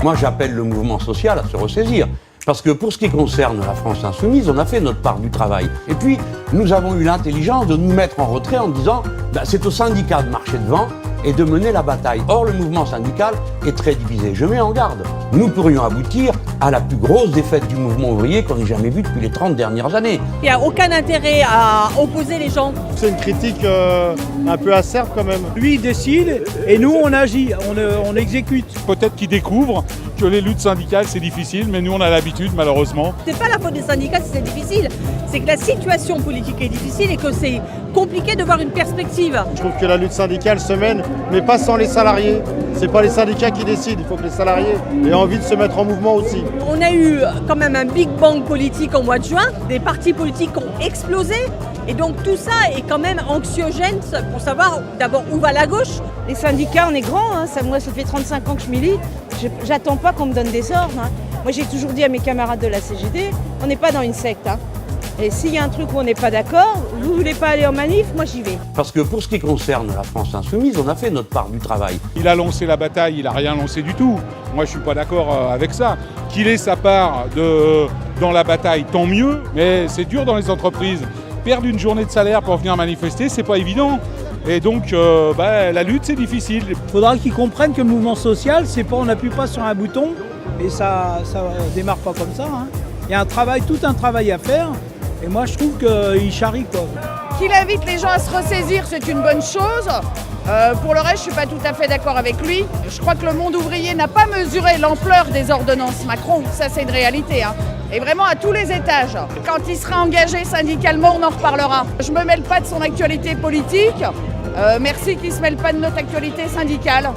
Moi, j'appelle le mouvement social à se ressaisir. Parce que pour ce qui concerne la France insoumise, on a fait notre part du travail. Et puis, nous avons eu l'intelligence de nous mettre en retrait en disant c'est aux syndicats de marcher devant et de mener la bataille. Or, le mouvement syndical est très divisé. Je mets en garde. Nous pourrions aboutir à la plus grosse défaite du mouvement ouvrier qu'on ait jamais vue depuis les 30 dernières années. Il n'y a aucun intérêt à opposer les gens. C'est une critique un peu acerbe quand même. Lui il décide et nous on agit, on exécute. Peut-être qu'ils découvrent que les luttes syndicales c'est difficile, mais nous on a l'habitude malheureusement. C'est pas la faute des syndicats si c'est difficile, c'est que la situation politique est difficile et que c'est compliqué de voir une perspective. Je trouve que la lutte syndicale se mène, mais pas sans les salariés. C'est pas les syndicats qui décident, il faut que les salariés aient envie de se mettre en mouvement aussi. On a eu quand même un big bang politique en mois de juin, des partis politiques ont explosé et donc tout ça est quand même anxiogène pour savoir d'abord où va la gauche. Les syndicats, on est grands, hein. Moi ça fait 35 ans que je milite, j'attends pas qu'on me donne des ordres. Hein. Moi j'ai toujours dit à mes camarades de la CGT, on n'est pas dans une secte. Hein. Et s'il y a un truc où on n'est pas d'accord, vous voulez pas aller en manif, moi j'y vais. Parce que pour ce qui concerne la France insoumise, on a fait notre part du travail. Il a lancé la bataille, il n'a rien lancé du tout. Moi je suis pas d'accord avec ça. Qu'il ait sa part dans la bataille, tant mieux, mais c'est dur dans les entreprises. Perdre une journée de salaire pour venir manifester, c'est pas évident. Et donc la lutte c'est difficile. Il faudra qu'ils comprennent que le mouvement social, c'est pas on n'appuie pas sur un bouton et ça démarre pas comme ça. Hein. Il y a tout un travail à faire. Et moi, je trouve qu'il charrie, quoi. Qu'il invite les gens à se ressaisir, c'est une bonne chose. Pour le reste, je ne suis pas tout à fait d'accord avec lui. Je crois que le monde ouvrier n'a pas mesuré l'ampleur des ordonnances Macron. Ça, c'est une réalité. Hein. Et vraiment à tous les étages. Quand il sera engagé syndicalement, on en reparlera. Je ne me mêle pas de son actualité politique. Merci qu'il ne se mêle pas de notre actualité syndicale.